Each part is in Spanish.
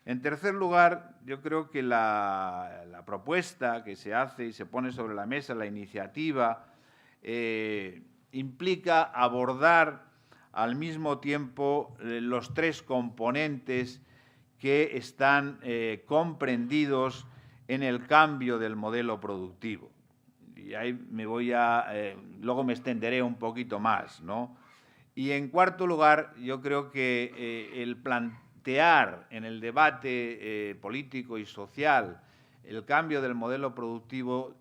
En tercer lugar, yo creo que la propuesta que se hace y se pone sobre la mesa, la iniciativa, implica abordar al mismo tiempo los tres componentes que están comprendidos en el cambio del modelo productivo. Y ahí me voy luego me extenderé un poquito más, ¿no? Y en cuarto lugar, yo creo que el plantear en el debate político y social el cambio del modelo productivo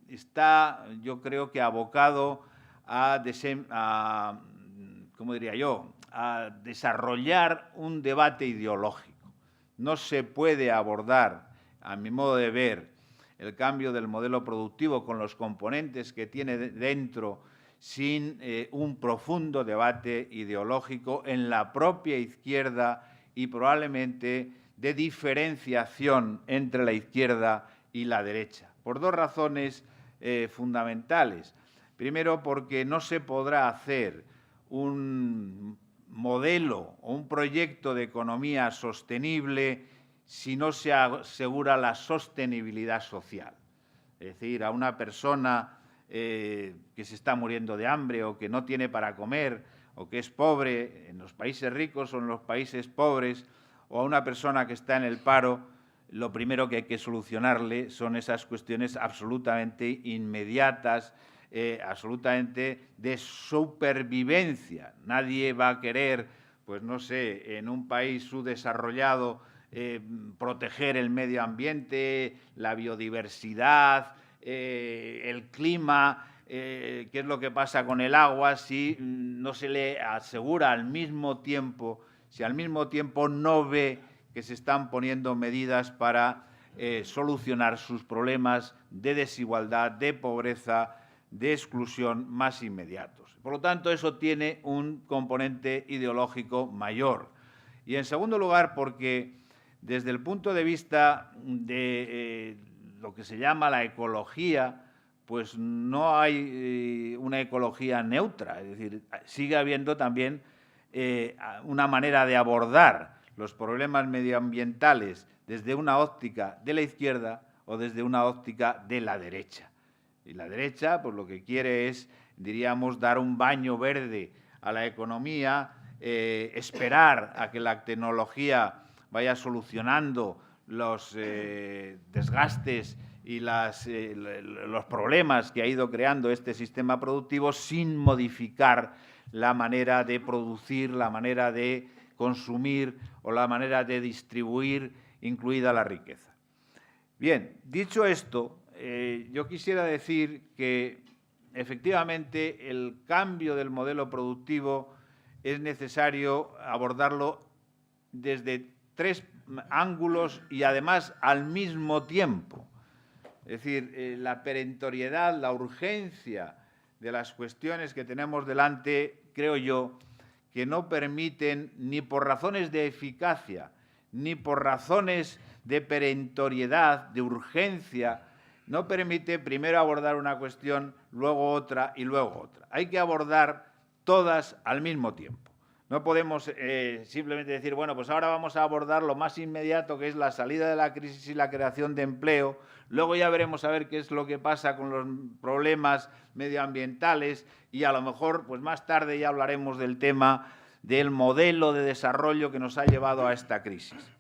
está, yo creo que abocado ¿cómo diría yo?, a desarrollar un debate ideológico. No se puede abordar, a mi modo de ver, el cambio del modelo productivo con los componentes que tiene dentro sin un profundo debate ideológico en la propia izquierda y probablemente de diferenciación entre la izquierda y la derecha, por dos razones fundamentales. Primero, porque no se podrá hacer un modelo o un proyecto de economía sostenible si no se asegura la sostenibilidad social. Es decir, a una persona que se está muriendo de hambre o que no tiene para comer o que es pobre en los países ricos o en los países pobres, o a una persona que está en el paro, lo primero que hay que solucionarle son esas cuestiones absolutamente inmediatas, absolutamente de supervivencia. Nadie va a querer, pues no sé, en un país subdesarrollado, proteger el medio ambiente, la biodiversidad, el clima, qué es lo que pasa con el agua si no se le asegura al mismo tiempo, si al mismo tiempo no ve que se están poniendo medidas para solucionar sus problemas de desigualdad, de pobreza, de exclusión más inmediatos. Por lo tanto, eso tiene un componente ideológico mayor. Y, en segundo lugar, porque desde el punto de vista de lo que se llama la ecología, pues no hay una ecología neutra. Es decir, sigue habiendo también una manera de abordar los problemas medioambientales desde una óptica de la izquierda o desde una óptica de la derecha. Y la derecha, pues lo que quiere es, diríamos, dar un baño verde a la economía, esperar a que la tecnología vaya solucionando los desgastes y los problemas que ha ido creando este sistema productivo sin modificar la manera de producir, la manera de consumir o la manera de distribuir, incluida la riqueza. Bien, dicho esto, yo quisiera decir que efectivamente el cambio del modelo productivo es necesario abordarlo desde tres ángulos y además al mismo tiempo. Es decir, la perentoriedad, la urgencia de las cuestiones que tenemos delante, creo yo, que no permiten, ni por razones de eficacia, ni por razones de perentoriedad, de urgencia, no permite primero abordar una cuestión, luego otra y luego otra. Hay que abordar todas al mismo tiempo. No podemos simplemente decir, bueno, pues ahora vamos a abordar lo más inmediato, que es la salida de la crisis y la creación de empleo. Luego ya veremos a ver qué es lo que pasa con los problemas medioambientales y a lo mejor, pues más tarde ya hablaremos del tema del modelo de desarrollo que nos ha llevado a esta crisis.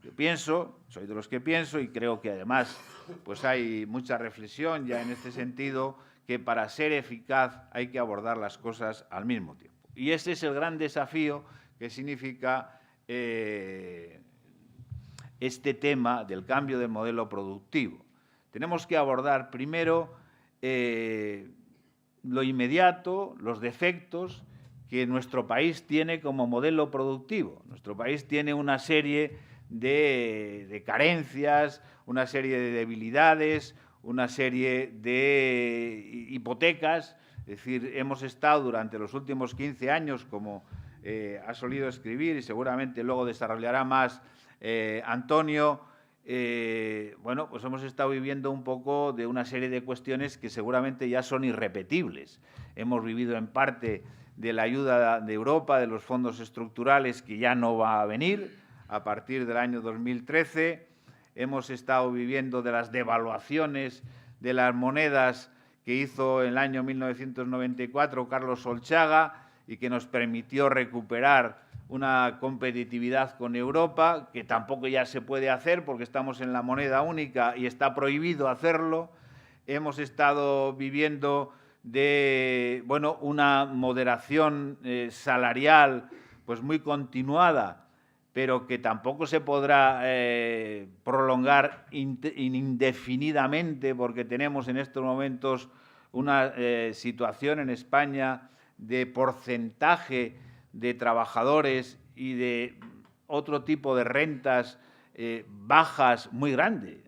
Yo pienso, soy de los que pienso y creo que además pues hay mucha reflexión ya en este sentido, que para ser eficaz hay que abordar las cosas al mismo tiempo. Y ese es el gran desafío que significa este tema del cambio del modelo productivo. Tenemos que abordar primero lo inmediato, los defectos que nuestro país tiene como modelo productivo. Nuestro país tiene una serie de carencias, una serie de debilidades, una serie de hipotecas. Es decir, hemos estado durante los últimos 15 años, como ha solido escribir y seguramente luego desarrollará más Antonio, bueno, pues hemos estado viviendo un poco de una serie de cuestiones que seguramente ya son irrepetibles. Hemos vivido en parte de la ayuda de Europa, de los fondos estructurales, que ya no va a venir. a partir del año 2013. Hemos estado viviendo de las devaluaciones de las monedas que hizo en el año 1994 Carlos Solchaga y que nos permitió recuperar una competitividad con Europa, que tampoco ya se puede hacer porque estamos en la moneda única y está prohibido hacerlo. Hemos estado viviendo de una moderación salarial pues muy continuada, pero que tampoco se podrá prolongar indefinidamente, porque tenemos en estos momentos una situación en España de porcentaje de trabajadores y de otro tipo de rentas bajas muy grande.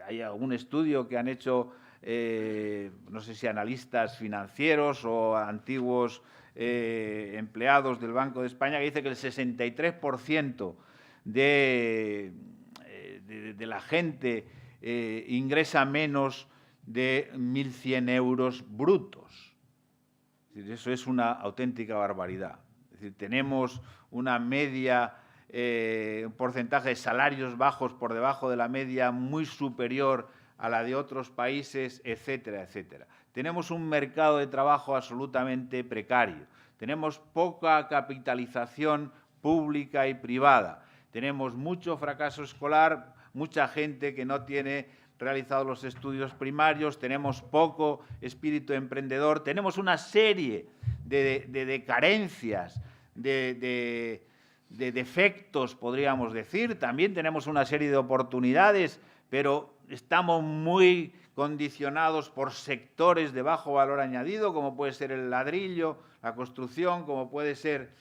Hay algún estudio que han hecho, no sé si analistas financieros o antiguos empleados del Banco de España, que dice que el 63% de la gente ingresa menos de 1.100 euros brutos. Es decir, eso es una auténtica barbaridad. Es decir, tenemos una media, un porcentaje de salarios bajos por debajo de la media muy superior a la de otros países, etcétera, etcétera. Tenemos un mercado de trabajo absolutamente precario. Tenemos poca capitalización pública y privada. Tenemos mucho fracaso escolar, mucha gente que no tiene realizados los estudios primarios, tenemos poco espíritu emprendedor, tenemos una serie de carencias, de defectos, podríamos decir. También tenemos una serie de oportunidades, pero estamos muy condicionados por sectores de bajo valor añadido, como puede ser el ladrillo, la construcción, como puede ser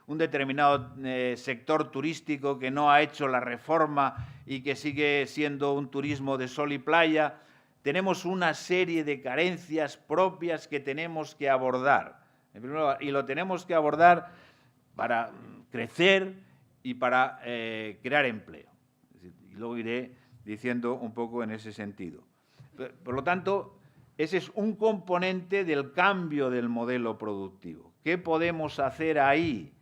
un determinado sector turístico que no ha hecho la reforma y que sigue siendo un turismo de sol y playa. Tenemos una serie de carencias propias que tenemos que abordar. Y lo tenemos que abordar para crecer y para crear empleo. Y luego iré diciendo un poco en ese sentido. Por lo tanto, ese es un componente del cambio del modelo productivo. ¿Qué podemos hacer ahí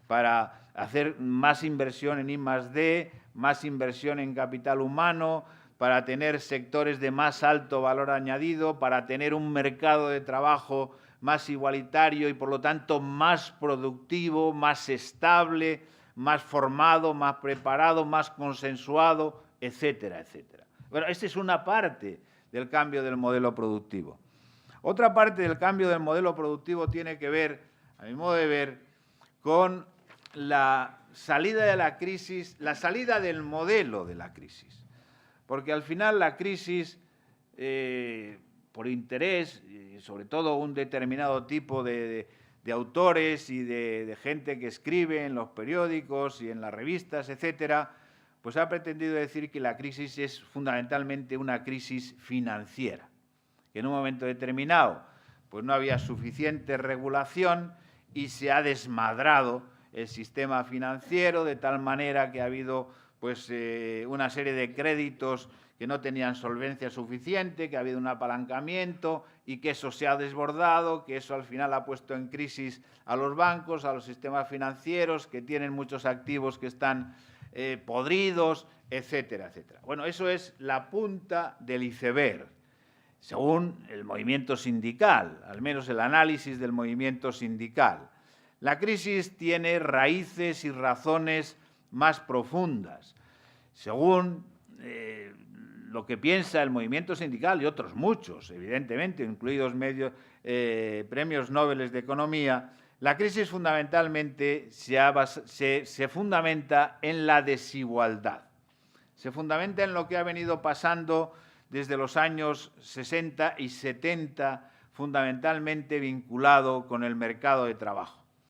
para hacer más inversión en I+D, más inversión en capital humano, para tener sectores de más alto valor añadido, para tener un mercado de trabajo más igualitario y, por lo tanto, más productivo, más estable, más formado, más preparado, más consensuado, etcétera, etcétera? Bueno, esta es una parte del cambio del modelo productivo. Otra parte del cambio del modelo productivo tiene que ver, a mi modo de ver, con la salida de la crisis, la salida del modelo de la crisis. Porque al final la crisis, por interés, y sobre todo un determinado tipo de autores y de gente que escribe en los periódicos y en las revistas, etcétera, pues ha pretendido decir que la crisis es fundamentalmente una crisis financiera, que en un momento determinado pues no había suficiente regulación y se ha desmadrado el sistema financiero de tal manera que ha habido pues, una serie de créditos que no tenían solvencia suficiente, que ha habido un apalancamiento y que eso se ha desbordado, que eso al final ha puesto en crisis a los bancos, a los sistemas financieros, que tienen muchos activos que están podridos, etcétera, etcétera. Bueno, eso es la punta del iceberg, según el movimiento sindical, al menos el análisis del movimiento sindical. La crisis tiene raíces y razones más profundas, según lo que piensa el movimiento sindical y otros muchos, evidentemente, incluidos premios Nobel de Economía. La crisis fundamentalmente se fundamenta en la desigualdad. Se fundamenta en lo que ha venido pasando desde los años 60 y 70, fundamentalmente vinculado con el mercado de trabajo.